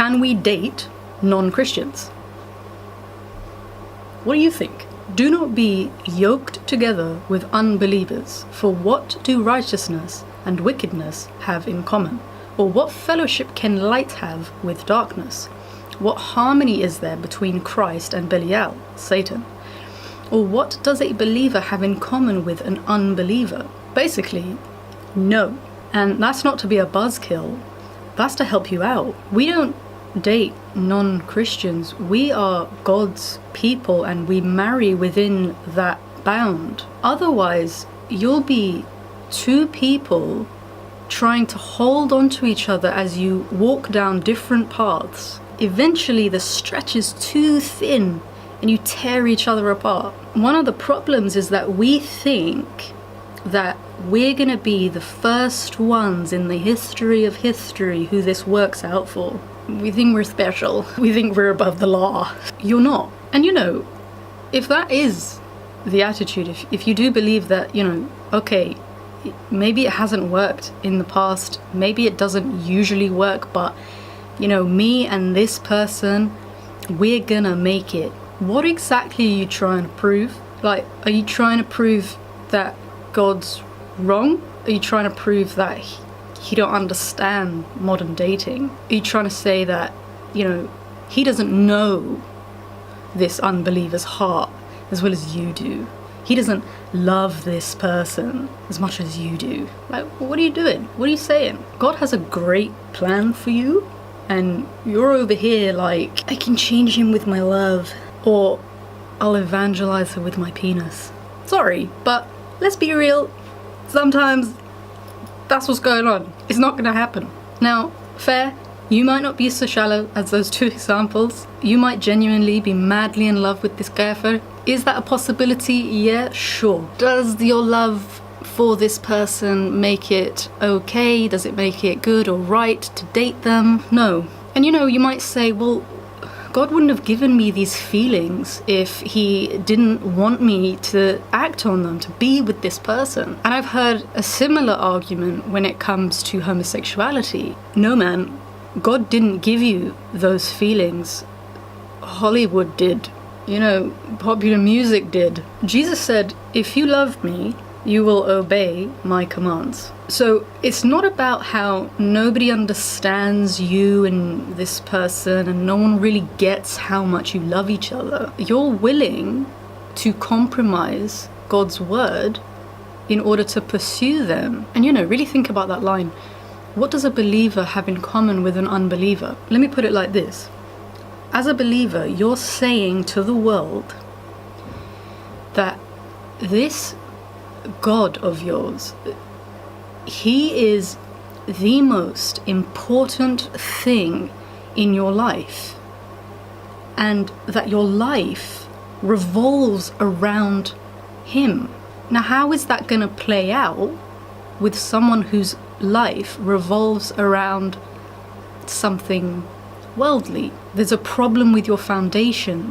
can we date non-Christians? What do you think? Do not be yoked together with unbelievers, for what do righteousness and wickedness have in common? Or what fellowship can light have with darkness? What harmony is there between Christ and Belial, Satan? Or what does a believer have in common with an unbeliever? Basically, no. And that's not to be a buzzkill, that's to help you out. We don't date non-Christians. We are God's people and we marry within that bound. Otherwise, you'll be two people trying to hold on to each other as you walk down different paths. Eventually, the stretch is too thin and you tear each other apart. One of the problems is that we think that we're gonna be the first ones in the history of history who this works out for. We think we're special. We think we're above the law. You're not. And if that is the attitude, if you do believe that, okay, maybe it hasn't worked in the past, maybe it doesn't usually work, but, me and this person, we're gonna make it. What exactly are you trying to prove? Like, are you trying to prove that God's wrong? Are you trying to prove that he don't understand modern dating? Are you trying to say that, he doesn't know this unbeliever's heart as well as you do? He doesn't love this person as much as you do. Like, what are you doing? What are you saying? God has a great plan for you, and you're over here like, I can change him with my love, or I'll evangelize her with my penis. Sorry, but let's be real. Sometimes that's what's going on. It's not gonna happen. Now, fair, you might not be so shallow as those two examples. You might genuinely be madly in love with this gaffer. Is that a possibility? Yeah, sure. Does your love for this person make it okay? Does it make it good or right to date them? No. And you might say, well, God wouldn't have given me these feelings if he didn't want me to act on them, to be with this person. And I've heard a similar argument when it comes to homosexuality. No, man, God didn't give you those feelings. Hollywood did. Popular music did. Jesus said, if you love me, you will obey my commands. So it's not about how nobody understands you and this person and no one really gets how much you love each other. You're willing to compromise God's word in order to pursue them. And really think about that line. What does a believer have in common with an unbeliever? Let me put it like this. As a believer, you're saying to the world that this God of yours, he is the most important thing in your life, and that your life revolves around him. Now, how is that going to play out with someone whose life revolves around something worldly? There's a problem with your foundation.